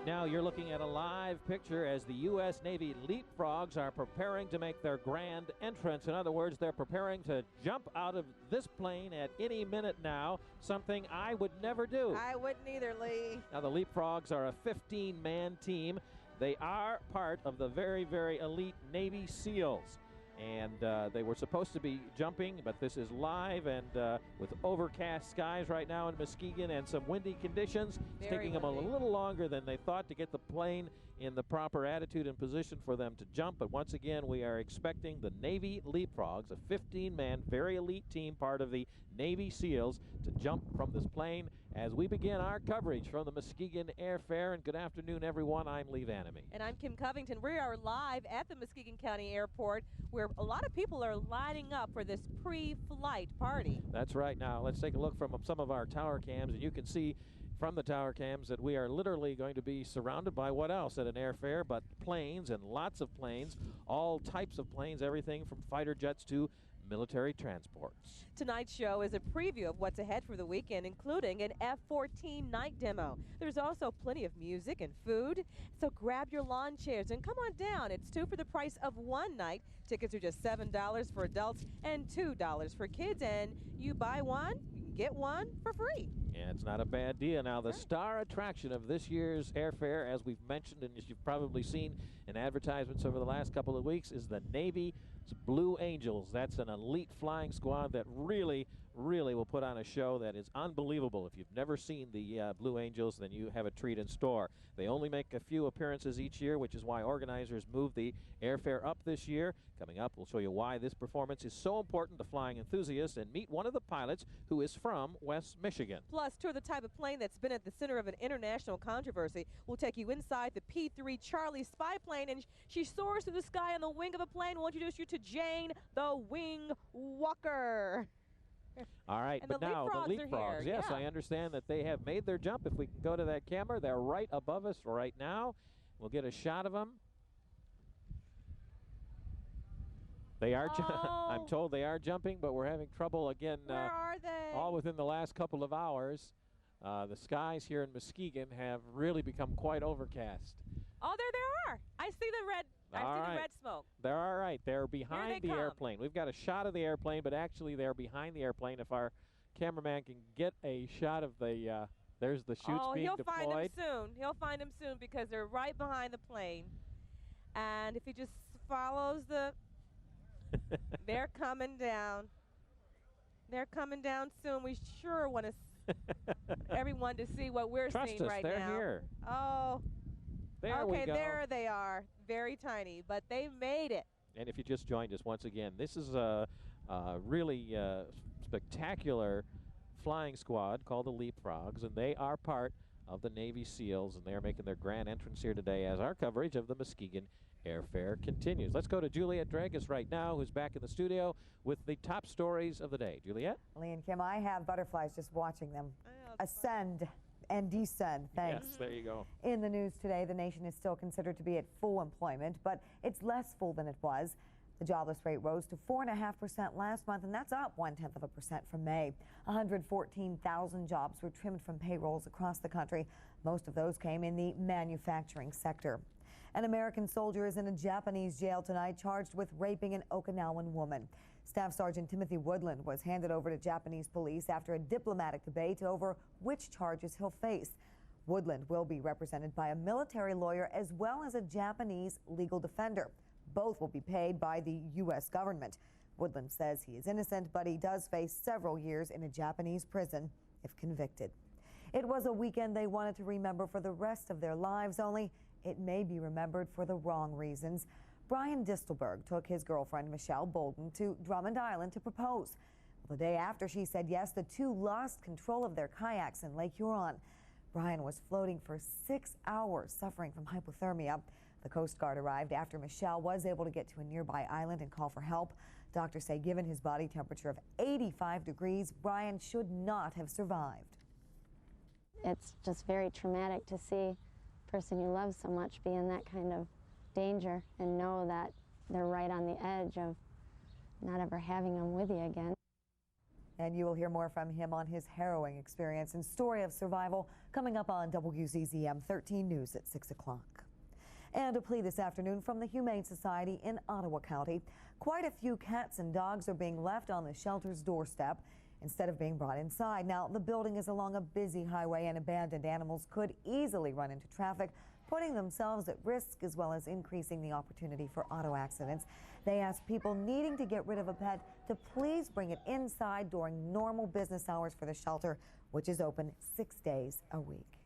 Right now, you're looking at a live picture as the U.S. Navy Leapfrogs are preparing to make their grand entrance. In other words, they're preparing to jump out of this plane at any minute now, something I would never do. I wouldn't either, Lee. Now, the Leapfrogs are a 15-man team. They are part of the very, very elite Navy SEALs. And they were supposed to be jumping, but this is live and with overcast skies right now in Muskegon and some windy conditions. It's taking them a little longer than they thought to get the plane in the proper attitude and position for them to jump. But once again, we are expecting the Navy Leapfrogs, a 15-man, very elite team, part of the Navy SEALs, to jump from this plane as we begin our coverage from the Muskegon Air Fair. And good afternoon, everyone. I'm Lee Vanamy. And I'm Kim Covington. We are live at the Muskegon County Airport, where a lot of people are lining up for this pre-flight party. That's right. Now, let's take a look from some of our tower cams, and you can see from the tower cams that we are literally going to be surrounded by what else at an airfair but planes, and lots of planes, all types of planes, everything from fighter jets to military transports. Tonight's show is a preview of what's ahead for the weekend, including an F-14 night demo. There's also plenty of music and food, so grab your lawn chairs and come on down. It's two for the price of one night. Tickets are just $7 for adults and $2 for kids, and you buy one, you can get one for free. Yeah, it's not a bad deal. Now, the star attraction of this year's airfair, as we've mentioned and as you've probably seen in advertisements over the last couple of weeks, is the Navy's Blue Angels. That's an elite flying squad that really will put on a show that is unbelievable. If you've never seen the Blue Angels, then you have a treat in store. They only make a few appearances each year, which is why organizers moved the airfare up this year. Coming up, we'll show you why this performance is so important to flying enthusiasts and meet one of the pilots who is from West Michigan. Plus, tour the type of plane that's been at the center of an international controversy. We'll take you inside the P-3 Charlie spy plane, and she soars through the sky on the wing of a plane. We'll introduce you to Jane, the Wing Walker. All right, and but now the Leapfrogs. Yes, yeah. I understand that they have made their jump. If we can go to that camera, they're right above us right now. We'll get a shot of them. They are. I'm told they are jumping, but we're having trouble again. Where are they? All within the last couple of hours. The skies here in Muskegon have really become quite overcast. Oh, there they are. I see the red. I see the red smoke. They're all right. They're behind the airplane. We've got a shot of the airplane, but actually they're behind the airplane. If our cameraman can get a shot of the, there's the chutes being deployed. Oh, he'll find them soon. He'll find them soon because they're right behind the plane. And if he just follows the, they're coming down. They're coming down soon. We sure want everyone to see what we're seeing right now. They're here. Oh. There we go. There they are. Very tiny, but they made it. And if you just joined us once again, this is a really spectacular flying squad called the Leapfrogs, and they are part of the Navy SEALs, and they are making their grand entrance here today as our coverage of the Muskegon Air Fair continues. Let's go to Juliet Dragus right now, who's back in the studio with the top stories of the day. Juliet? Lee and Kim, I have butterflies just watching them ascend and descend. Thanks. Yes, there you go. In the news today, the nation is still considered to be at full employment, but it's less full than it was. The jobless rate rose to 4.5% last month, and that's up 0.1% from May. 114,000 jobs were trimmed from payrolls across the country. Most of those came in the manufacturing sector. An American soldier is in a Japanese jail tonight, charged with raping an Okinawan woman. Staff Sergeant Timothy Woodland was handed over to Japanese police after a diplomatic debate over which charges he'll face. Woodland will be represented by a military lawyer as well as a Japanese legal defender. Both will be paid by the U.S. government. Woodland says he is innocent, but he does face several years in a Japanese prison if convicted. It was a weekend they wanted to remember for the rest of their lives, only it may be remembered for the wrong reasons. Brian Distelberg took his girlfriend, Michelle Bolden, to Drummond Island to propose. The day after she said yes, the two lost control of their kayaks in Lake Huron. Brian was floating for 6 hours, suffering from hypothermia. The Coast Guard arrived after Michelle was able to get to a nearby island and call for help. Doctors say given his body temperature of 85 degrees, Brian should not have survived. It's just very traumatic to see a person you love so much be in that kind of danger and know that they're right on the edge of not ever having them with you again. And you will hear more from him on his harrowing experience and story of survival coming up on WZZM 13 News at 6 o'clock. And a plea this afternoon from the Humane Society in Ottawa County. Quite a few cats and dogs are being left on the shelter's doorstep instead of being brought inside. Now, the building is along a busy highway and abandoned animals could easily run into traffic, putting themselves at risk as well as increasing the opportunity for auto accidents. They ask people needing to get rid of a pet to please bring it inside during normal business hours for the shelter, which is open 6 days a week.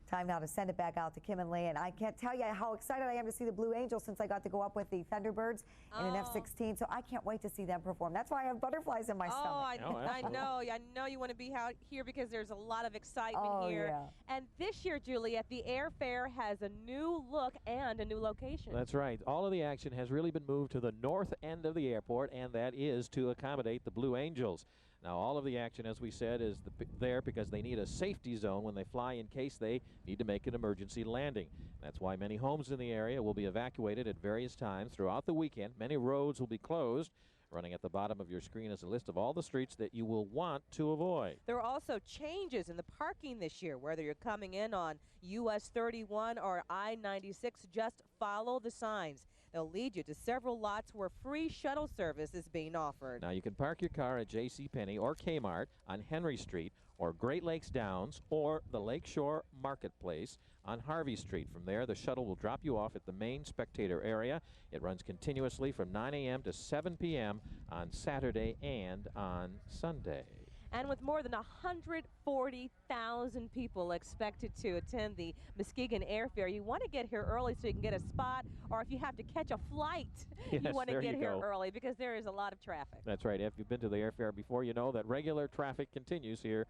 Time now to send it back out to Kim and Lee, and I can't tell you how excited I am to see the Blue Angels since I got to go up with the Thunderbirds in an F-16, so I can't wait to see them perform. That's why I have butterflies in my stomach. I know you want to be out here because there's a lot of excitement here. Yeah. And this year, Juliet, the Air Fair has a new look and a new location. That's right. All of the action has really been moved to the north end of the airport, and that is to accommodate the Blue Angels. Now, all of the action, as we said, is there because they need a safety zone when they fly in case they need to make an emergency landing. That's why many homes in the area will be evacuated at various times throughout the weekend. Many roads will be closed. Running at the bottom of your screen is a list of all the streets that you will want to avoid. There are also changes in the parking this year. Whether you're coming in on US 31 or I-96, just follow the signs. They'll lead you to several lots where free shuttle service is being offered. Now, you can park your car at JCPenney or Kmart on Henry Street or Great Lakes Downs or the Lakeshore Marketplace on Harvey Street. From there, the shuttle will drop you off at the main spectator area. It runs continuously from 9 a.m. to 7 p.m. on Saturday and on Sunday. And with more than 140,000 people expected to attend the Muskegon Air Fair, you want to get here early so you can get a spot, or if you have to catch a flight, yes, you want to get here go. early because there is a lot of traffic. That's right. If you've been to the air fair before, you know that regular traffic continues here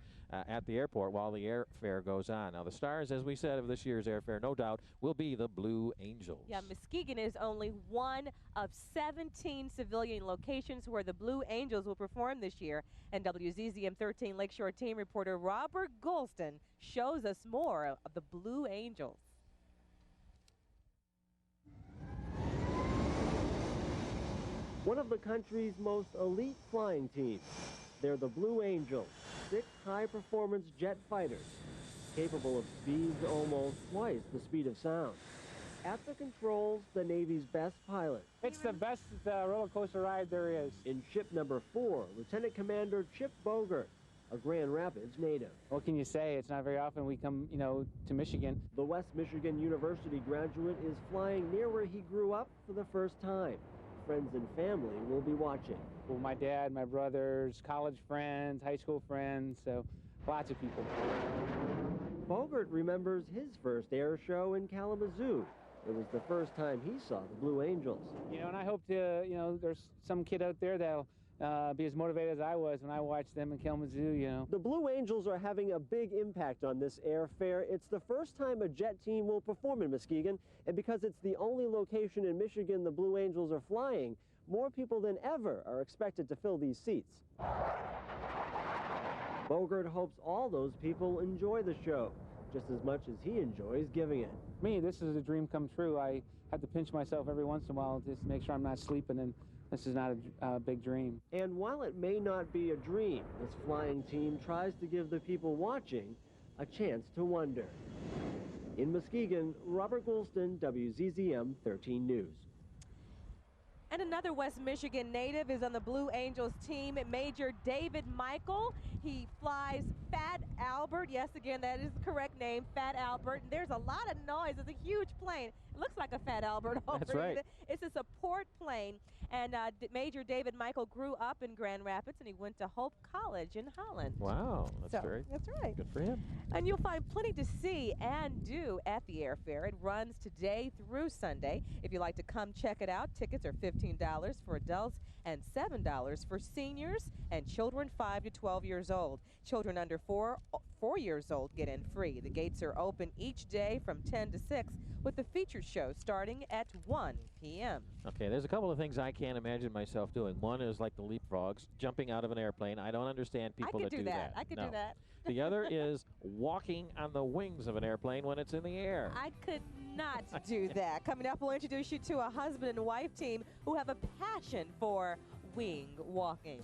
at the airport while the air fair goes on. Now, the stars, as we said, of this year's air fair, no doubt, will be the Blue Angels. Yeah, Muskegon is only one of 17 civilian locations where the Blue Angels will perform this year, and WZZM 13 Lakeshore team reporter Robert Golston shows us more of the Blue Angels. One of the country's most elite flying teams. They're the Blue Angels, 6 high-performance jet fighters, capable of speeds almost twice the speed of sound. At the controls, the Navy's best pilot. It's the best roller coaster ride there is. In ship number 4, Lieutenant Commander Chip Bogert, a Grand Rapids native. What can you say? It's not very often we come, to Michigan. The West Michigan University graduate is flying near where he grew up for the first time. Friends and family will be watching. Well, my dad, my brothers, college friends, high school friends, so lots of people. Bogert remembers his first air show in Kalamazoo. It was the first time he saw the Blue Angels. And I hope to, there's some kid out there that'll be as motivated as I was when I watched them in Kalamazoo, The Blue Angels are having a big impact on this air fair. It's the first time a jet team will perform in Muskegon, and because it's the only location in Michigan the Blue Angels are flying, more people than ever are expected to fill these seats. Bogert hopes all those people enjoy the show just as much as he enjoys giving it. Me, this is a dream come true. I have to pinch myself every once in a while just to make sure I'm not sleeping, and this is not a big dream. And while it may not be a dream, this flying team tries to give the people watching a chance to wonder. In Muskegon, Robert Goulston, WZZM 13 News. And another West Michigan native is on the Blue Angels team, Major David Michael. He flies Fat Albert. Yes, again, that is the correct name, Fat Albert. And there's a lot of noise. It's a huge plane. It looks like a Fat Albert over That's right. It's a support plane. And Major David Michael grew up in Grand Rapids, and he went to Hope College in Holland. Wow, that's That's right. good for him. And you'll find plenty to see and do at the Air Fair. It runs today through Sunday. If you'd like to come check it out, tickets are $15 for adults and $7 for seniors and children 5 to 12 years old. Children under 4 years old get in free. The gates are open each day from 10 to 6 with the feature show starting at 1 p.m. Okay, there's a couple of things I can't imagine myself doing. One is like the leapfrogs, jumping out of an airplane. I don't understand people that do that. I could do that. The other is walking on the wings of an airplane when it's in the air. I could not do that. Coming up, we'll introduce you to a husband and wife team who have a passion for wing walking.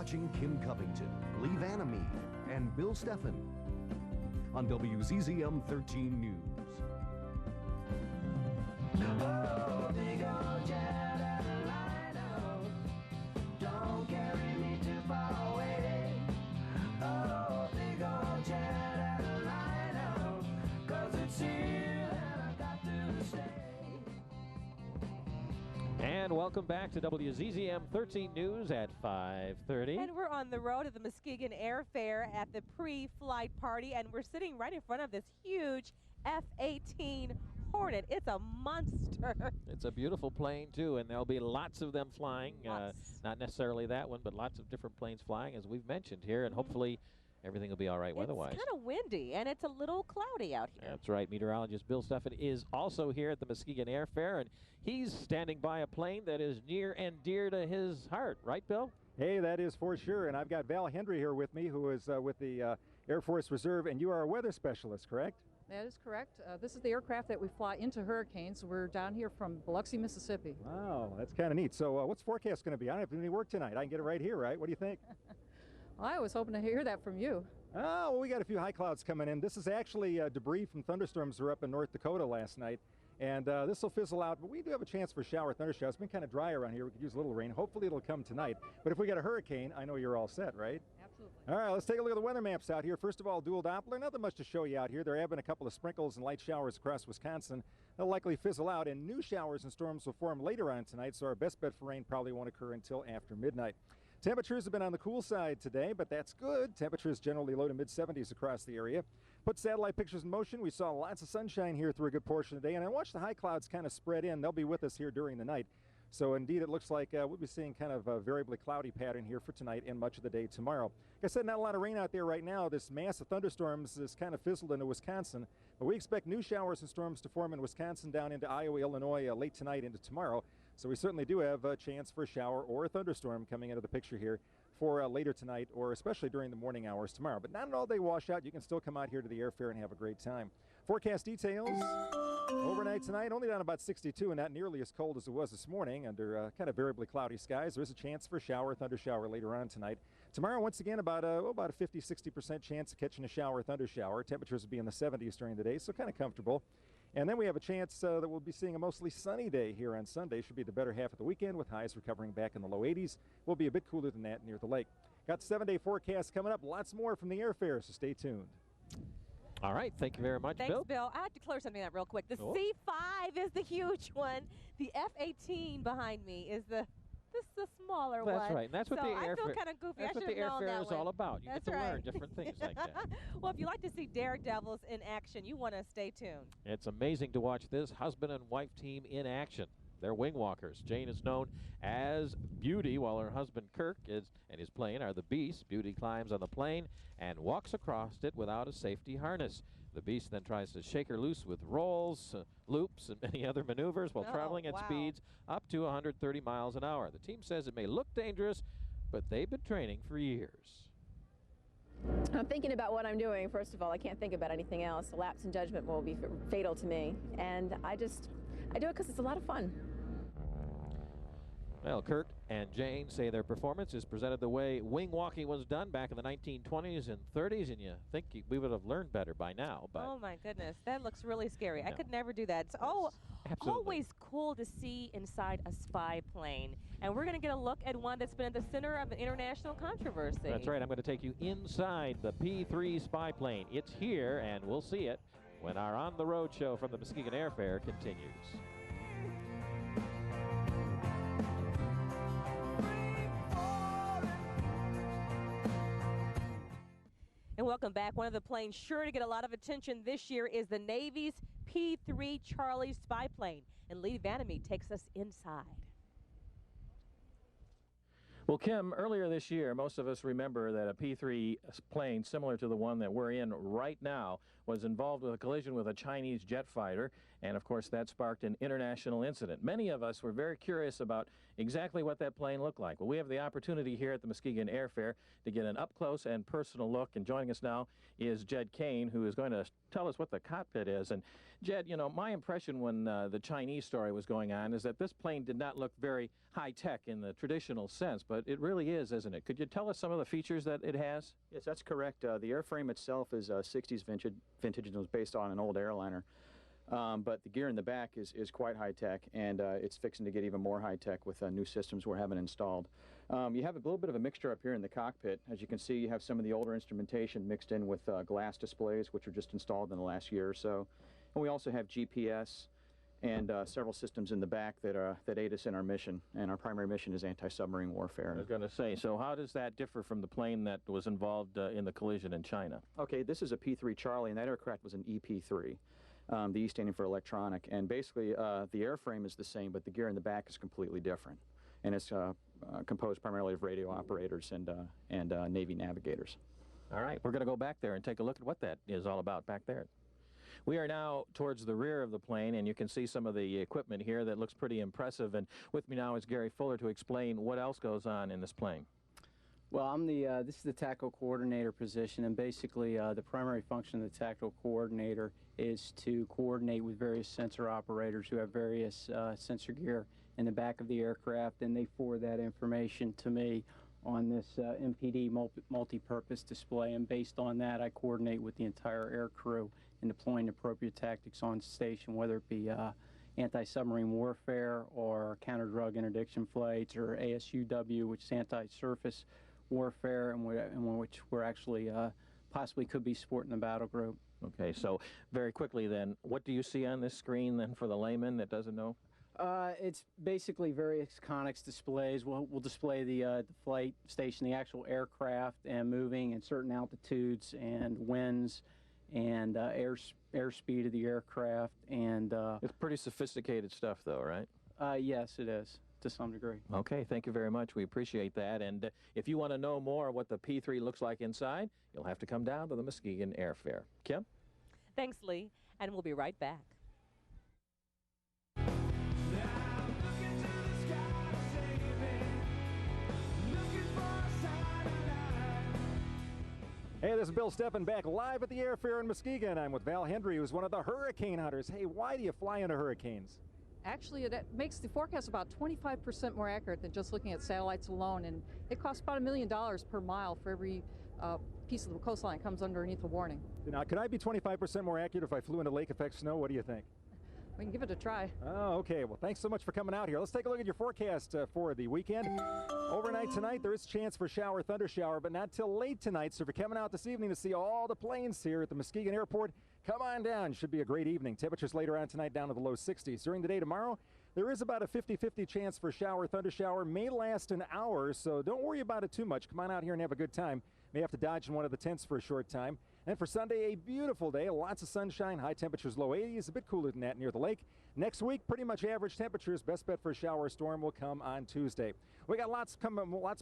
watching Kim Covington, Lee Vanamee, and Bill Steffen on WZZM 13 News. Oh, big old jet airliner, don't carry me too far away. Oh, big old jet airliner, 'cause it's here and I got to stay. And welcome back to WZZM 13 News at 5:30. And we're on the road at the Muskegon Air Fair at the pre-flight party, and we're sitting right in front of this huge F-18 Hornet. It's a monster. It's a beautiful plane, too, and there'll be lots of them flying. Not necessarily that one, but lots of different planes flying, as we've mentioned here, and hopefully everything will be all right weather-wise. It's kind of windy, and it's a little cloudy out here. That's right. Meteorologist Bill Steffen is also here at the Muskegon Air Fair, and he's standing by a plane that is near and dear to his heart. Right, Bill? Hey, that is for sure. And I've got Val Hendry here with me, who is with the Air Force Reserve, and you are a weather specialist, correct? That is correct. This is the aircraft that we fly into hurricanes. We're down here from Biloxi, Mississippi. Wow, that's kind of neat. So what's forecast going to be? I don't have to do any work tonight. I can get it right here, right? What do you think? Well, I was hoping to hear that from you. Oh, well, we got a few high clouds coming in. This is actually debris from thunderstorms that were up in North Dakota last night. And this will fizzle out, but we do have a chance for shower thunderstorms. It's been kind of dry around here. We could use a little rain. Hopefully it'll come tonight. But if we get a hurricane, I know you're all set, right? Absolutely. All right, let's take a look at the weather maps out here. First of all, dual Doppler. Nothing much to show you out here. There have been a couple of sprinkles and light showers across Wisconsin. They'll likely fizzle out, and new showers and storms will form later on tonight, so our best bet for rain probably won't occur until after midnight. Temperatures have been on the cool side today, but that's good. Temperatures generally low to mid-70s across the area. Put satellite pictures in motion. We saw lots of sunshine here through a good portion of the day, and I watched the high clouds kind of spread in. They'll be with us here during the night. So indeed, it looks like we'll be seeing kind of a variably cloudy pattern here for tonight and much of the day tomorrow. Like I said, not a lot of rain out there right now. This mass of thunderstorms is kind of fizzled into Wisconsin, but we expect new showers and storms to form in Wisconsin down into Iowa, Illinois late tonight into tomorrow. So we certainly do have a chance for a shower or a thunderstorm coming into the picture here for later tonight, or especially during the morning hours tomorrow. But not an all-day washout. You can still come out here to the airfair and have a great time. Forecast details. Overnight tonight, only down about 62 and not nearly as cold as it was this morning under kind of variably cloudy skies. There is a chance for a shower, thunder shower later on tonight. Tomorrow, once again, about a 50-60% chance of catching a shower, thunder shower. Temperatures will be in the 70s during the day, so kind of comfortable. And then we have a chance that we'll be seeing a mostly sunny day here on Sunday. Should be the better half of the weekend with highs recovering back in the low 80s. We'll be a bit cooler than that near the lake. Got the 7-day forecast coming up. Lots more from the airfair, so stay tuned. All right. Thank you very much, Thanks, Bill. I have to clear something up real quick. The C5 is the huge one. The F-18 behind me is the smaller one. That's right. And that's what the airfair. I feel kind of goofy. That's what the airfair is all about. You get to learn different things like that. Well, if you like to see daredevils in action, you want to stay tuned. It's amazing to watch this husband and wife team in action. They're wing walkers. Jane is known as Beauty, while her husband Kirk and his plane are the Beast. Beauty climbs on the plane and walks across it without a safety harness. The Beast then tries to shake her loose with rolls, loops, and many other maneuvers while traveling at speeds up to 130 miles an hour. The team says it may look dangerous, but they've been training for years. I'm thinking about what I'm doing. First of all, I can't think about anything else. A lapse in judgment will be fatal to me. And I do it because it's a lot of fun. Well, Kurt and Jane say their performance is presented the way wing walking was done back in the 1920s and 30s, and you think we would have learned better by now. But oh, my goodness. That looks really scary. I could never do that. It's always cool to see inside a spy plane. And we're going to get a look at one that's been at the center of an international controversy. That's right. I'm going to take you inside the P-3 spy plane. It's here, and we'll see it when our On the Road show from the Muskegon Air Fair continues. And welcome back. One of the planes sure to get a lot of attention this year is the Navy's P-3 Charlie spy plane. And Lee Vanamee takes us inside. Well, Kim, earlier this year, most of us remember that a P-3 plane similar to the one that we're in right now was involved with a collision with a Chinese jet fighter, and of course that sparked an international incident. Many of us were very curious about exactly what that plane looked like. Well, we have the opportunity here at the Muskegon Air Fair to get an up-close and personal look, and joining us now is Jed Kane, who is going to tell us what the cockpit is. And Jed, you know, my impression when the Chinese story was going on is that this plane did not look very high-tech in the traditional sense, but it really is, isn't it? Could you tell us some of the features that it has? Yes, that's correct. The airframe itself is 60s vintage and was based on an old airliner. But the gear in the back is quite high-tech, and it's fixing to get even more high-tech with new systems we're having installed. You have a little bit of a mixture up here in the cockpit. As you can see, you have some of the older instrumentation mixed in with glass displays, which were just installed in the last year or so. And we also have GPS and several systems in the back that aid us in our mission. And our primary mission is anti-submarine warfare. I was going to say, so how does that differ from the plane that was involved in the collision in China? Okay, this is a P-3 Charlie, and that aircraft was an EP-3. The E standing for electronic, and basically the airframe is the same, but the gear in the back is completely different, and it's composed primarily of radio operators and Navy navigators. All right, we're going to go back there and take a look at what that is all about back there. We are now towards the rear of the plane, and you can see some of the equipment here that looks pretty impressive. And with me now is Gary Fuller to explain what else goes on in this plane. Well, I'm this is the tactical coordinator position, and basically the primary function of the tactical coordinator is to coordinate with various sensor operators who have various sensor gear in the back of the aircraft, and they forward that information to me on this MPD multi-purpose display, and based on that I coordinate with the entire air crew in deploying appropriate tactics on station, whether it be anti-submarine warfare or counter-drug interdiction flights, or ASUW, which is anti-surface warfare, and which we're actually possibly could be supporting the battle group. Okay, so very quickly then, what do you see on this screen then for the layman that doesn't know? It's basically various conics displays. We'll display the flight station, the actual aircraft, and moving at certain altitudes and winds, and airspeed of the aircraft. And it's pretty sophisticated stuff, though, right? Yes, it is, to some degree. Okay, thank you very much. We appreciate that. And if you want to know more what the P-3 looks like inside, you'll have to come down to the Muskegon Air Fair. Kim? Thanks, Lee, and we'll be right back. Hey, this is Bill Steffen back live at the Air Fair in Muskegon. I'm with Val Hendry, who's one of the hurricane hunters. Hey, why do you fly into hurricanes? Actually, it makes the forecast about 25% more accurate than just looking at satellites alone, and it costs about $1 million per mile for every piece of the coastline that comes underneath a warning. Now, could I be 25% more accurate if I flew into lake effect snow? What do you think? We can give it a try. Oh, okay. Well, thanks so much for coming out here. Let's take a look at your forecast for the weekend. Overnight tonight, there is a chance for shower, thunder shower, but not till late tonight. So if you're coming out this evening to see all the planes here at the Muskegon Airport, come on down. Should be a great evening. Temperatures later on tonight down to the low 60s. During the day tomorrow, there is about a 50-50 chance for shower, thunder shower. May last an hour, so don't worry about it too much. Come on out here and have a good time. May have to dodge in one of the tents for a short time. And for Sunday, a beautiful day, lots of sunshine, high temperatures, low 80s, a bit cooler than that near the lake. Next week, pretty much average temperatures. Best bet for a shower or storm will come on Tuesday. We got lots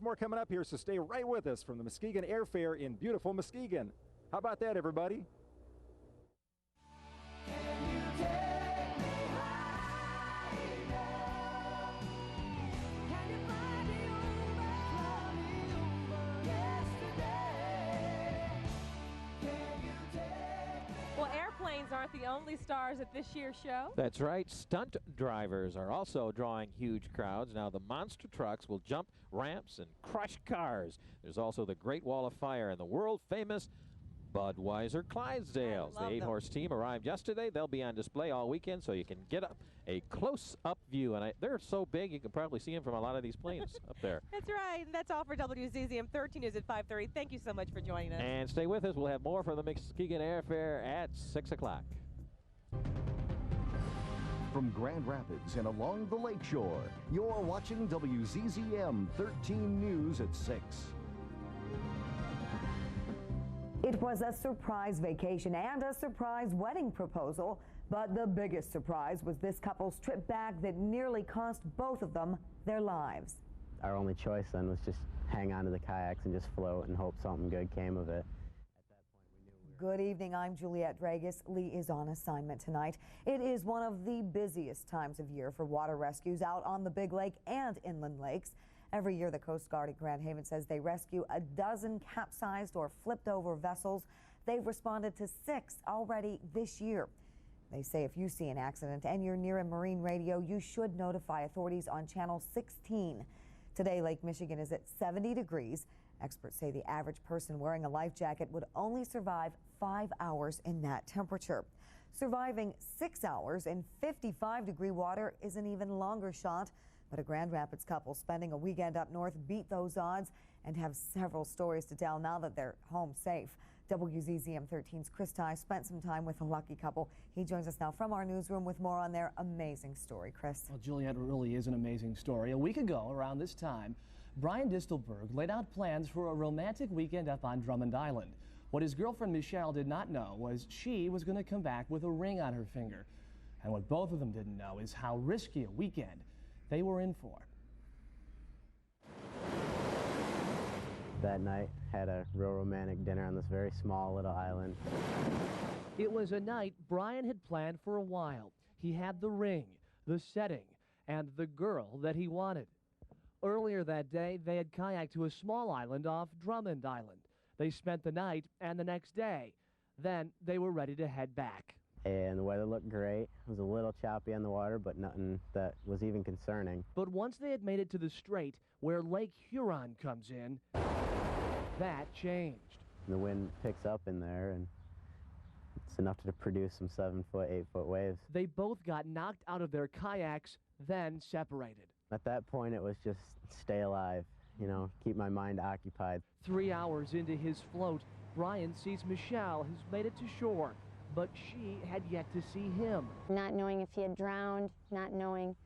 more coming up here, so stay right with us from the Muskegon Air Fair in beautiful Muskegon. How about that, everybody? Aren't the only stars at this year's show. That's right. Stunt drivers are also drawing huge crowds. Now the monster trucks will jump ramps and crush cars. There's also the Great Wall of Fire and the world-famous Budweiser Clydesdales. The 8-horse team arrived yesterday. They'll be on display all weekend, so you can get a close-up view. And they're so big, you can probably see them from a lot of these planes up there. That's right. And that's all for WZZM 13 News at 5:30. Thank you so much for joining us. And stay with us. We'll have more from the Muskegon Air Fair at 6 o'clock. From Grand Rapids and along the lakeshore, you're watching WZZM 13 News at 6. It was a surprise vacation and a surprise wedding proposal, but the biggest surprise was this couple's trip back that nearly cost both of them their lives. Our only choice then was just hang on to the kayaks and just float and hope something good came of it. Good evening. I'm Juliette Dragus. Lee is on assignment tonight. It is one of the busiest times of year for water rescues out on the Big Lake and inland lakes. Every year, the Coast Guard at Grand Haven says they rescue a dozen capsized or flipped over vessels. They've responded to 6 already this year. They say if you see an accident and you're near a marine radio, you should notify authorities on Channel 16. Today, Lake Michigan is at 70 degrees. Experts say the average person wearing a life jacket would only survive 5 hours in that temperature. Surviving 6 hours in 55-degree water is an even longer shot. But a Grand Rapids couple spending a weekend up north beat those odds and have several stories to tell now that they're home safe. WZZM 13's Chris Ty spent some time with the lucky couple. He joins us now from our newsroom with more on their amazing story. Chris. Well, Juliette, it really is an amazing story. A week ago, around this time, Brian Distelberg laid out plans for a romantic weekend up on Drummond Island. What his girlfriend Michelle did not know was she was going to come back with a ring on her finger. And what both of them didn't know is how risky a weekend they were in for. That night, had a real romantic dinner on this very small little island. It was a night Brian had planned for a while. He had the ring, the setting, and the girl that he wanted. Earlier that day, they had kayaked to a small island off Drummond Island. They spent the night and the next day. Then they were ready to head back. And the weather looked great. It was a little choppy on the water, but nothing that was even concerning. But once they had made it to the strait where Lake Huron comes in, that changed. The wind picks up in there, and it's enough to produce some 7-foot, 8-foot waves. They both got knocked out of their kayaks, then separated. At that point, it was just stay alive, you know, keep my mind occupied. 3 hours into his float, Brian sees Michelle, who's made it to shore, but she had yet to see him. Not knowing if he had drowned, not knowing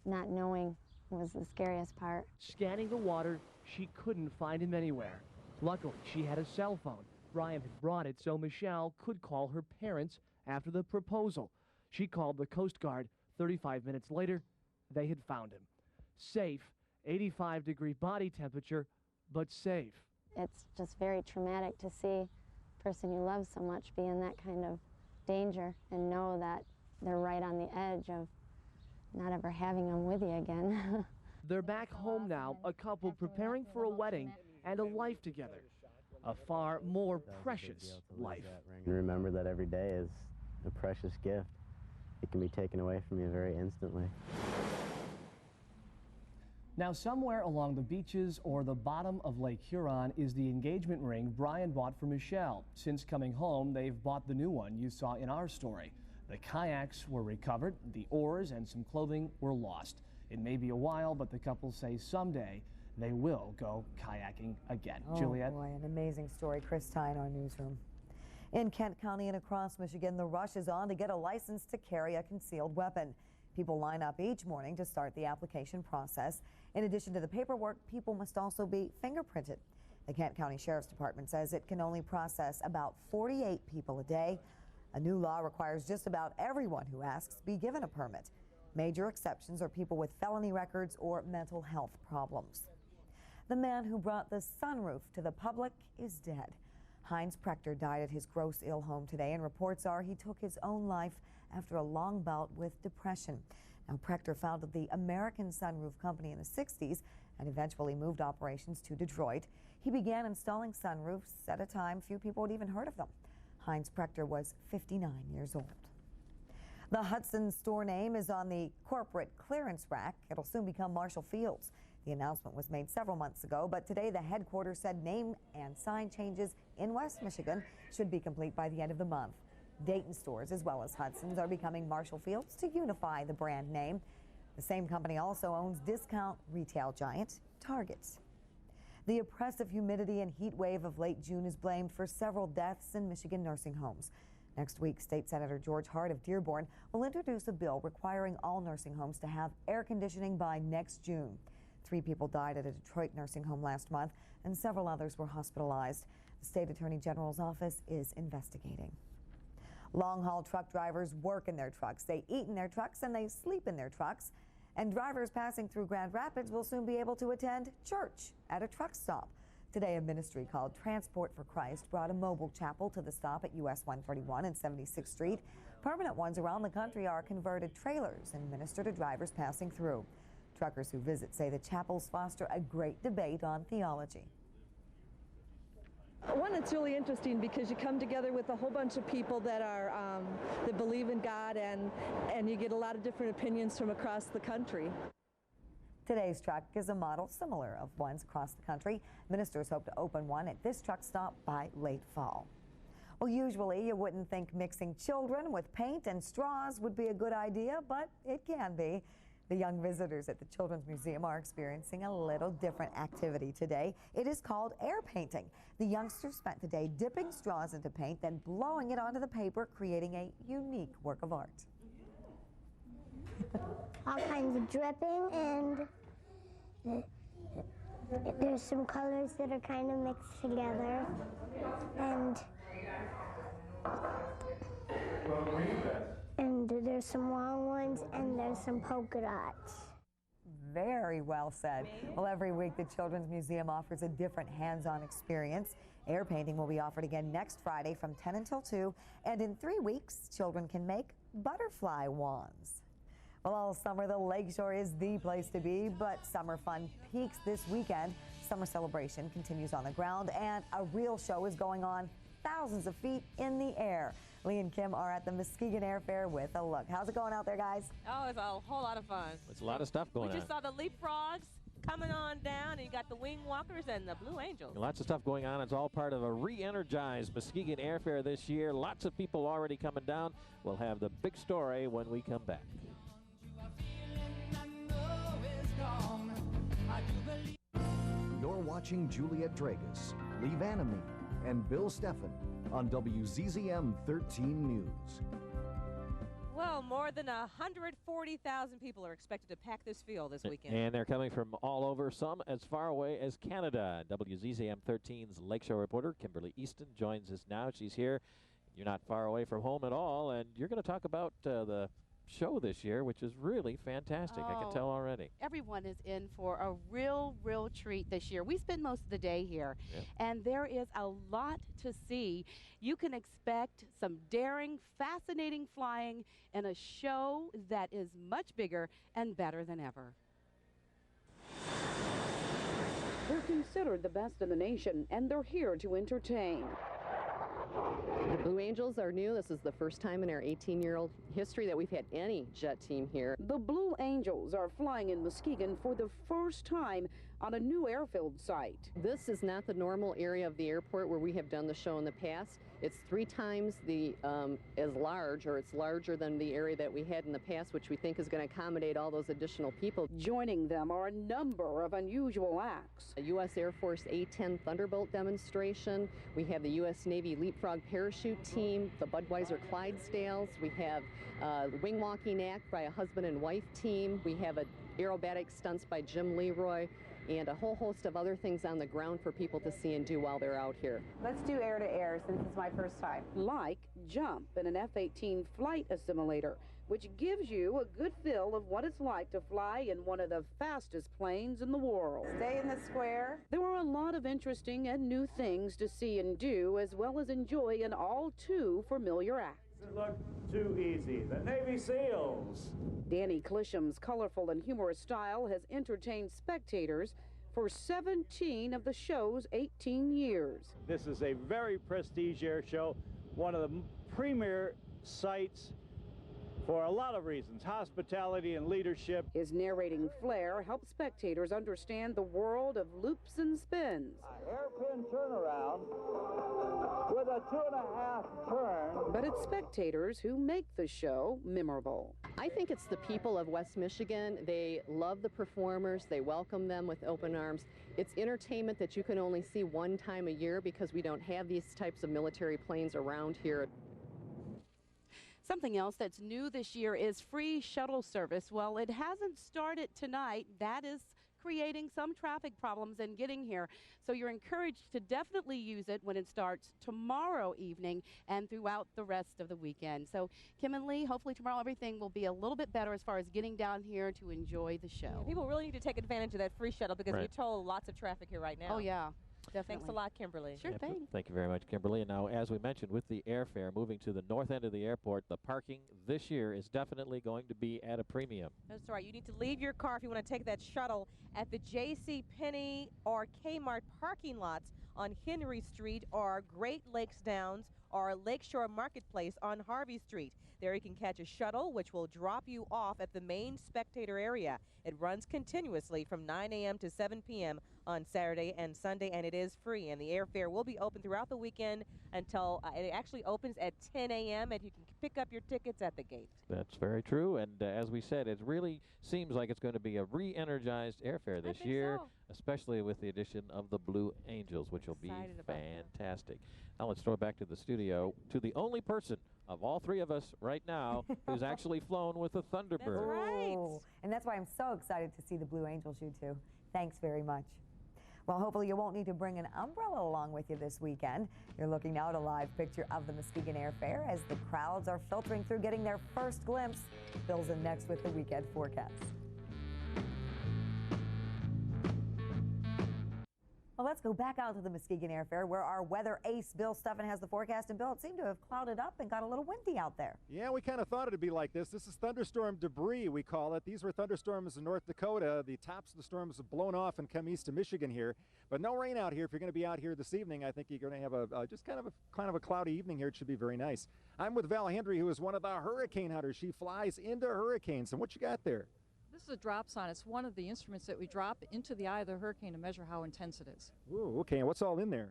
was the scariest part. Scanning the water, she couldn't find him anywhere. Luckily, she had a cell phone. Brian had brought it so Michelle could call her parents after the proposal. She called the Coast Guard. 35 minutes later, they had found him. Safe, 85-degree body temperature, but safe. It's just very traumatic to see a person you love so much be in that kind of danger and know that they're right on the edge of not ever having them with you again. They're back home now, a couple preparing for a wedding and a life together. A far more precious life. And remember that every day is a precious gift. It can be taken away from you very instantly. Now, somewhere along the beaches or the bottom of Lake Huron is the engagement ring Brian bought for Michelle. Since coming home, they've bought the new one you saw in our story. The kayaks were recovered, the oars and some clothing were lost. It may be a while, but the couple say someday they will go kayaking again. Oh, Juliette? Boy, an amazing story. Chris Ty in our newsroom. In Kent County and across Michigan, the rush is on to get a license to carry a concealed weapon. People line up each morning to start the application process. In addition to the paperwork, people must also be fingerprinted. The Kent County Sheriff's Department says it can only process about 48 people a day. A new law requires just about everyone who asks be given a permit. Major exceptions are people with felony records or mental health problems. The man who brought the sunroof to the public is dead. Heinz Prechter died at his gross ill home today, and reports are he took his own life after a long bout with depression. Now, Prechter founded the American Sunroof Company in the 60s and eventually moved operations to Detroit. He began installing sunroofs at a time few people had even heard of them. Heinz Prechter was 59 years old. The Hudson store name is on the corporate clearance rack. It'll soon become Marshall Field's. The announcement was made several months ago, but today the headquarters said name and sign changes in West Michigan should be complete by the end of the month. Dayton stores, as well as Hudson's, are becoming Marshall Field's to unify the brand name. The same company also owns discount retail giant Target. The oppressive humidity and heat wave of late June is blamed for several deaths in Michigan nursing homes. Next week, State Senator George Hart of Dearborn will introduce a bill requiring all nursing homes to have air conditioning by next June. 3 people died at a Detroit nursing home last month, and several others were hospitalized. The State Attorney General's office is investigating. Long-haul truck drivers work in their trucks, they eat in their trucks, and they sleep in their trucks. And drivers passing through Grand Rapids will soon be able to attend church at a truck stop. Today, a ministry called Transport for Christ brought a mobile chapel to the stop at US 131 and 76th Street. Permanent ones around the country are converted trailers and minister to drivers passing through. Truckers who visit say the chapels foster a great debate on theology. One, it's really interesting because you come together with a whole bunch of people that are that believe in God, and you get a lot of different opinions from across the country. Today's truck is a model similar of ones across the country. Ministers hope to open one at this truck stop by late fall. Well, usually you wouldn't think mixing children with paint and straws would be a good idea, but it can be. The young visitors at the Children's Museum are experiencing a little different activity today. It is called air painting. The youngsters spent the day dipping straws into paint, then blowing it onto the paper, creating a unique work of art. All kinds of dripping, and there's some colors that are kind of mixed together, and there's some long ones, and there's some polka dots. Very well said. Well, every week the Children's Museum offers a different hands-on experience. Air painting will be offered again next Friday from 10 until 2, and in 3 weeks, children can make butterfly wands. Well, all summer, the Lakeshore is the place to be, but summer fun peaks this weekend. Summer celebration continues on the ground, and a real show is going on thousands of feet in the air. Lee and Kim are at the Muskegon Air Fair with a look. How's it going out there, guys? Oh, it's a whole lot of fun. It's a lot of stuff going on. We just saw the leapfrogs coming on down, and you got the wing walkers and the Blue Angels. Lots of stuff going on. It's all part of a re-energized Muskegon Air Fair this year. Lots of people already coming down. We'll have the big story when we come back. You're watching Juliet Dragus, Lee Vanamy, and Bill Steffen on WZZM 13 News. Well, more than 140,000 people are expected to pack this field this weekend. And they're coming from all over, some as far away as Canada. WZZM 13's Lakeshore reporter Kimberly Easton joins us now. She's here. You're not far away from home at all, and you're going to talk about the show this year, which is really fantastic. I can tell already. Everyone is in for a real treat this year. We spend most of the day here, and there is a lot to see. You can expect some daring, fascinating flying in a show that is much bigger and better than ever. They're considered the best in the nation, and they're here to entertain. The Blue Angels are new. This is the first time in our 18-year-old history that we've had any jet team here. The Blue Angels are flying in Muskegon for the first time on a new airfield site. This is not the normal area of the airport where we have done the show in the past. It's 3 times as large, or it's larger than the area that we had in the past, which we think is going to accommodate all those additional people. Joining them are a number of unusual acts. A U.S. Air Force A-10 Thunderbolt demonstration. We have the U.S. Navy Leapfrog Parachute Team, the Budweiser Clydesdales. We have a wing walking act by a husband and wife team. We have aerobatic stunts by Jim Leroy, and a whole host of other things on the ground for people to see and do while they're out here. Let's do air-to-air since it's my first time. Like jump in an F-18 flight assimilator, which gives you a good feel of what it's like to fly in one of the fastest planes in the world. Stay in the square. There are a lot of interesting and new things to see and do, as well as enjoy an all too familiar act. Doesn't look too easy. The Navy SEALs. Danny Clisham's colorful and humorous style has entertained spectators for 17 of the show's 18 years. This is a very prestigious air show, one of the premier sites for a lot of reasons, hospitality and leadership. His narrating flair helps spectators understand the world of loops and spins. Hairpin turnaround with a 2.5 turn. But it's spectators who make the show memorable. I think it's the people of West Michigan. They love the performers. They welcome them with open arms. It's entertainment that you can only see one time a year because we don't have these types of military planes around here. Something else that's new this year is free shuttle service. Well, it hasn't started tonight. That is creating some traffic problems in getting here. So you're encouraged to definitely use it when it starts tomorrow evening and throughout the rest of the weekend. So Kim and Lee, hopefully tomorrow everything will be a little bit better as far as getting down here to enjoy the show. Yeah, people really need to take advantage of that free shuttle because we're told lots of traffic here right now. Oh, yeah. Definitely. Thanks a lot, Kimberly. Sure thing. Thank you very much, Kimberly. And now, as we mentioned, with the airfare moving to the north end of the airport, the parking this year is definitely going to be at a premium. That's right. You need to leave your car if you want to take that shuttle at the J.C. Penney or Kmart parking lots on Henry Street or Great Lakes Downs or Lakeshore Marketplace on Harvey Street. There you can catch a shuttle which will drop you off at the main spectator area. It runs continuously from 9 a.m. to 7 p.m. on Saturday and Sunday, and it is free. And the airfare will be open throughout the weekend until it actually opens at 10 a.m. and you can pick up your tickets at the gate. That's very true. And as we said, it really seems like it's going to be a re-energized airfare this year, especially with the addition of the Blue Angels, which will be fantastic. Now let's throw it back to the studio to the only person of all three of us right now who's actually flown with a Thunderbird. That's right. And that's why I'm so excited to see the Blue Angels, you two. Thanks very much. Well, hopefully you won't need to bring an umbrella along with you this weekend. You're looking now at a live picture of the Muskegon Air Fair as the crowds are filtering through, getting their first glimpse. Bill's in next with the weekend forecast. Well, let's go back out to the Muskegon Air Fair where our weather ace Bill Steffen has the forecast. And Bill, it seemed to have clouded up and got a little windy out there. Yeah, we kind of thought it'd be like this. This is thunderstorm debris, we call it. These were thunderstorms in North Dakota. The tops of the storms have blown off and come east to Michigan here. But no rain out here. If you're going to be out here this evening, I think you're going to have just kind of a cloudy evening here. It should be very nice. I'm with Val Hendry, who is one of the hurricane hunters. She flies into hurricanes. And what you got there? This is a drop sign. It's one of the instruments that we drop into the eye of the hurricane to measure how intense it is. Ooh, okay. And what's all in there?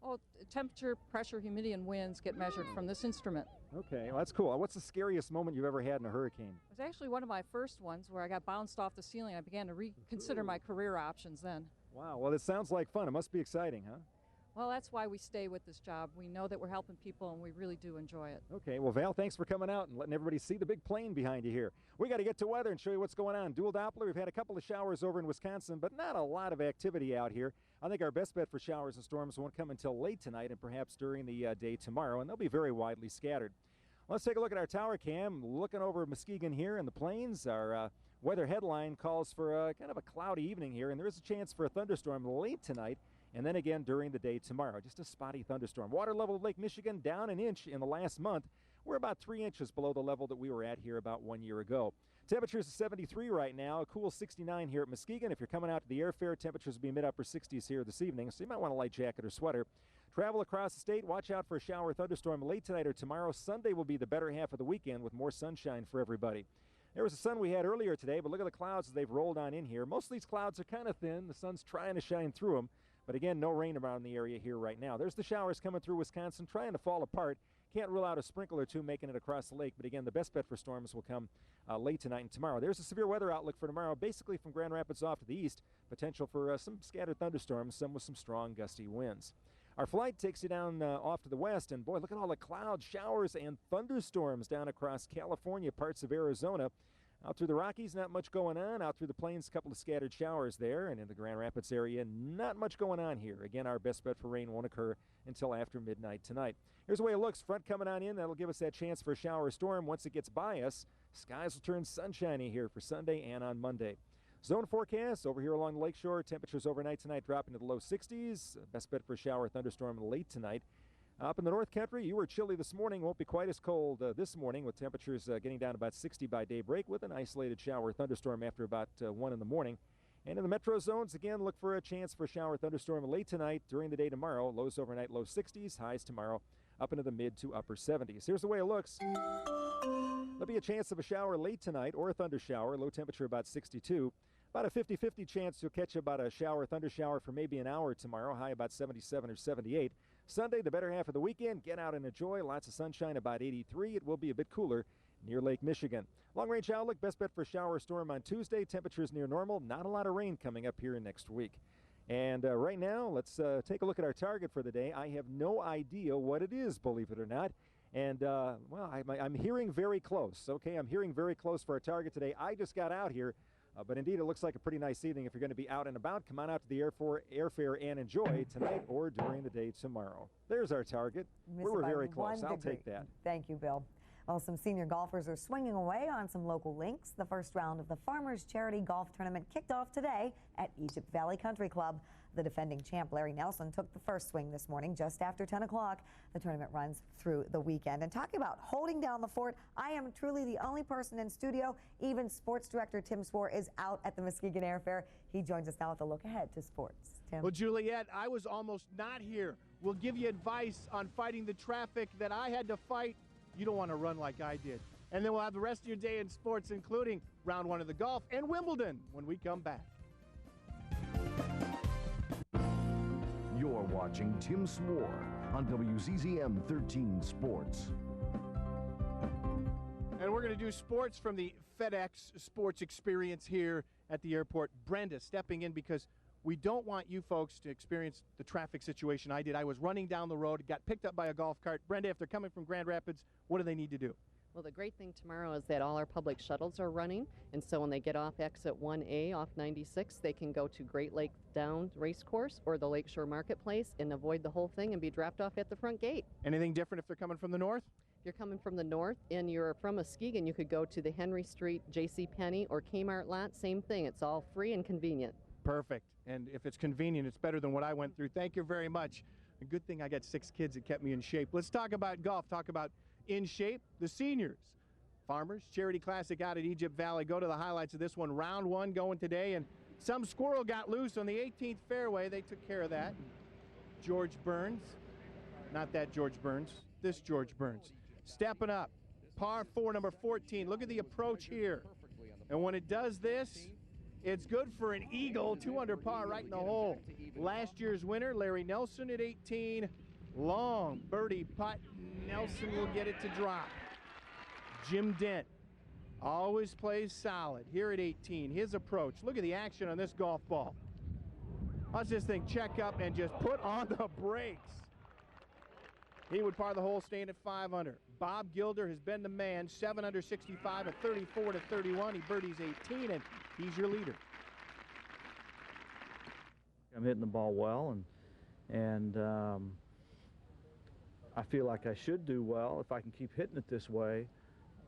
Oh, temperature, pressure, humidity, and winds get measured from this instrument. Okay, well, that's cool. What's the scariest moment you've ever had in a hurricane? It was actually one of my first ones where I got bounced off the ceiling. I began to reconsider my career options then. Wow, well, it sounds like fun. It must be exciting, huh? Well, that's why we stay with this job. We know that we're helping people, and we really do enjoy it. Okay, well, Val, thanks for coming out and letting everybody see the big plane behind you here. We got to get to weather and show you what's going on. Dual Doppler, we've had a couple of showers over in Wisconsin, but not a lot of activity out here. I think our best bet for showers and storms won't come until late tonight and perhaps during the day tomorrow, and they'll be very widely scattered. Let's take a look at our tower cam. Looking over Muskegon here in the plains, our weather headline calls for kind of a cloudy evening here, and there is a chance for a thunderstorm late tonight and then again during the day tomorrow. Just a spotty thunderstorm. Water level of Lake Michigan down an inch in the last month. We're about 3 inches below the level that we were at here about 1 year ago. Temperatures are 73 right now, a cool 69 here at Muskegon. If you're coming out to the airfair, temperatures will be mid-upper 60s here this evening, so you might want a light jacket or sweater. Travel across the state, watch out for a shower or thunderstorm late tonight or tomorrow. Sunday will be the better half of the weekend with more sunshine for everybody. There was the sun we had earlier today, but look at the clouds as they've rolled on in here. Most of these clouds are kind of thin. The sun's trying to shine through them. But again, no rain around the area here right now. There's the showers coming through Wisconsin, trying to fall apart. Can't rule out a sprinkle or two making it across the lake. But again, the best bet for storms will come late tonight and tomorrow. There's a severe weather outlook for tomorrow, basically from Grand Rapids off to the east. Potential for some scattered thunderstorms, some with some strong gusty winds. Our flight takes you down off to the west, and boy, look at all the clouds, showers, and thunderstorms down across California, parts of Arizona. Out through the Rockies, not much going on. Out through the plains, a couple of scattered showers there. And in the Grand Rapids area, not much going on here. Again, our best bet for rain won't occur until after midnight tonight. Here's the way it looks. Front coming on in. That'll give us that chance for a shower or storm. Once it gets by us, skies will turn sunshiny here for Sunday and on Monday. Zone forecast over here along the lakeshore. Temperatures overnight tonight dropping to the low 60s. Best bet for a shower or thunderstorm late tonight. Up in the North Country, you were chilly this morning. Won't be quite as cold this morning with temperatures getting down to about 60 by daybreak with an isolated shower thunderstorm after about 1 in the morning. And in the metro zones, again, look for a chance for a shower thunderstorm late tonight, during the day tomorrow. Lows overnight, low 60s, highs tomorrow up into the mid to upper 70s. Here's the way it looks. There'll be a chance of a shower late tonight or a thunder shower. Low temperature about 62. About a 50-50 chance you'll catch about a shower, thunder shower for maybe an hour tomorrow. High about 77 or 78. Sunday, the better half of the weekend. Get out and enjoy. Lots of sunshine, about 83. It will be a bit cooler near Lake Michigan. Long-range outlook, best bet for a shower or storm on Tuesday. Temperatures near normal. Not a lot of rain coming up here next week. And right now, let's take a look at our target for the day. I have no idea what it is, believe it or not. And, well, I'm hearing very close. Okay, I'm hearing very close for our target today. I just got out here. But indeed, it looks like a pretty nice evening. If you're going to be out and about, come on out to the airfair and enjoy tonight or during the day tomorrow. There's our target. We were very close. I'll take that. Thank you, Bill. Well, some senior golfers are swinging away on some local links. The first round of the Farmers Charity Golf Tournament kicked off today at Egypt Valley Country Club. The defending champ Larry Nelson took the first swing this morning just after 10 o'clock. The tournament runs through the weekend. And talking about holding down the fort, I am truly the only person in studio. Even sports director Tim Swore is out at the Muskegon Air Fair. He joins us now with a look ahead to sports. Tim. Well, Juliet, I was almost not here. We'll give you advice on fighting the traffic that I had to fight. You don't want to run like I did. And then we'll have the rest of your day in sports, including round 1 of the golf and Wimbledon when we come back. You're watching Tim Swore on WZZM 13 Sports. And we're going to do sports from the FedEx Sports Experience here at the airport. Brenda stepping in because we don't want you folks to experience the traffic situation I did. I was running down the road, got picked up by a golf cart. Brenda, if they're coming from Grand Rapids, what do they need to do? Well, the great thing tomorrow is that all our public shuttles are running, and so when they get off exit 1A off 96, they can go to Great Lake Down Racecourse or the Lakeshore Marketplace and avoid the whole thing and be dropped off at the front gate. Anything different if they're coming from the north? If you're coming from the north and you're from Muskegon, you could go to the Henry Street JCPenney or Kmart lot. Same thing. It's all free and convenient. Perfect. And if it's convenient, it's better than what I went through. Thank you very much. A good thing I got 6 kids that kept me in shape. Let's talk about golf. Talk about in shape, the seniors. Farmers Charity Classic out at Egypt Valley. Go to the highlights of this one. Round 1 going today, and some squirrel got loose on the 18th fairway. They took care of that. George Burns, not that George Burns, this George Burns, stepping up. Par 4, number 14. Look at the approach here. And when it does this, it's good for an eagle. 2 under par right in the hole. Last year's winner, Larry Nelson at 18. Long birdie putt. Nelson will get it to drop. Jim Dent always plays solid here at 18. His approach, look at the action on this golf ball. Watch this thing check up and just put on the brakes. He would par the hole, staying at 5 under. Bob Gilder has been the man, 7 under 65 at 34 to 31. He birdies 18, and he's your leader. I'm hitting the ball well, and I feel like I should do well. If I can keep hitting it this way,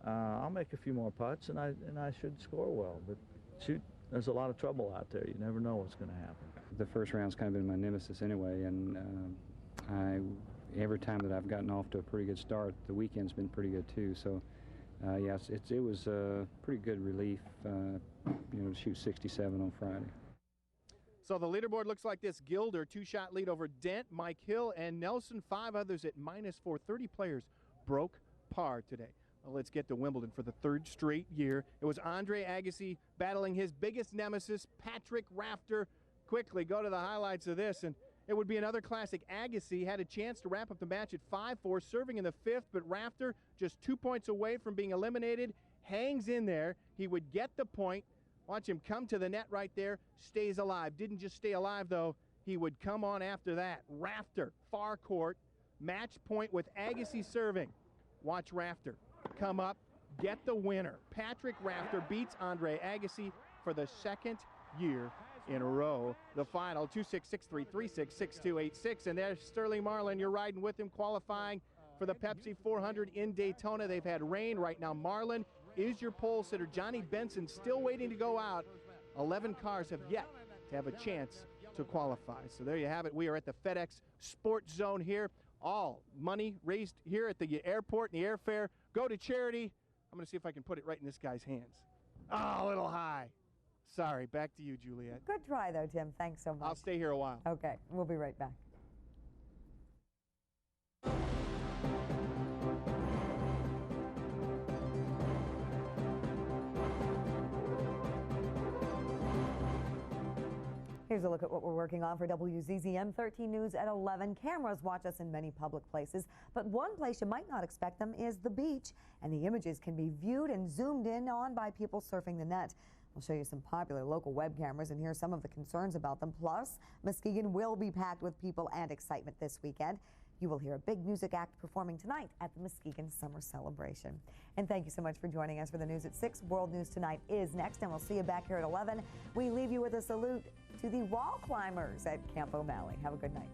I'll make a few more putts, and I should score well. But shoot, there's a lot of trouble out there. You never know what's going to happen. The first round's kind of been my nemesis anyway, and every time that I've gotten off to a pretty good start, the weekend's been pretty good too. So, yes, it was a pretty good relief, to shoot 67 on Friday. So the leaderboard looks like this. Gilder, 2-shot lead over Dent, Mike Hill, and Nelson. 5 others at -4. 30 players broke par today. Well, let's get to Wimbledon for the 3rd straight year. It was Andre Agassi battling his biggest nemesis, Patrick Rafter. Quickly go to the highlights of this, and it would be another classic. Agassi had a chance to wrap up the match at 5-4, serving in the 5th, but Rafter, just 2 points away from being eliminated, hangs in there. He would get the point. Watch him come to the net right there, stays alive. Didn't just stay alive, though. He would come on after that. Rafter, far court, match point with Agassi serving. Watch Rafter come up, get the winner. Patrick Rafter beats Andre Agassi for the 2nd year in a row. The final, 2-6-6-3-3-6-6-2-8-6. And there's Sterling Marlin. You're riding with him, qualifying for the Pepsi 400 in Daytona. They've had rain right now. Marlin is your pole sitter. Johnny Benson still waiting to go out. 11 cars have yet to have a chance to qualify. So there you have it. We are at the FedEx Sports Zone here. All money raised here at the airport and the airfare go to charity. I'm going to see if I can put it right in this guy's hands. Oh, a little high. Sorry. Back to you, Juliet. Good try, though, Tim. Thanks so much. I'll stay here a while. Okay. We'll be right back. Here's a look at what we're working on for WZZM 13 News at 11. Cameras watch us in many public places, but one place you might not expect them is the beach, and the images can be viewed and zoomed in on by people surfing the net. We'll show you some popular local web cameras and hear some of the concerns about them. Plus, Muskegon will be packed with people and excitement this weekend. You will hear a big music act performing tonight at the Muskegon Summer Celebration. And thank you so much for joining us for the news at 6. World News Tonight is next, and we'll see you back here at 11. We leave you with a salute to the wall climbers at Camp O'Malley. Have a good night.